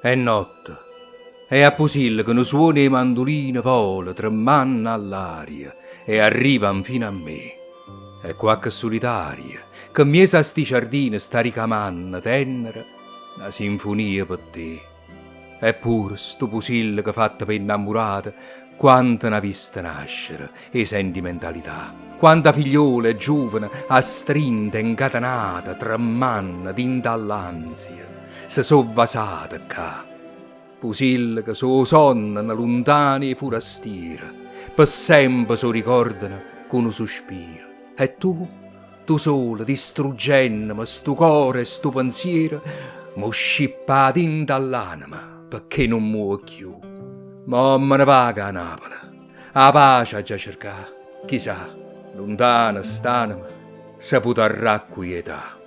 È notte, e a Pusil che ne suona i mandolini vola, tremando all'aria, e arrivan fino a me. E qualche solitaria, che mi sa sti giardini sta ricamando tenera, una sinfonia per te. Eppure, sto Pusil che fatta per innamorata, quanta n'ha vista nascere, e sentimentalità. Quanta figliola e giovane, astrinta, incatenata, tremando, dinta all'ansia, se so vasata qua. Pusil che so sonnano lontani e furastiere, per sempre so ricordano con un sospiro. E tu sola, distruggendomi, sto cuore e sto pensiero, m'ho scippato in dall'anima, perché non muoio più. Ma me ne vaga a Napoli, a pace a già cercare, chissà, lontana stanima, se potrà quietà.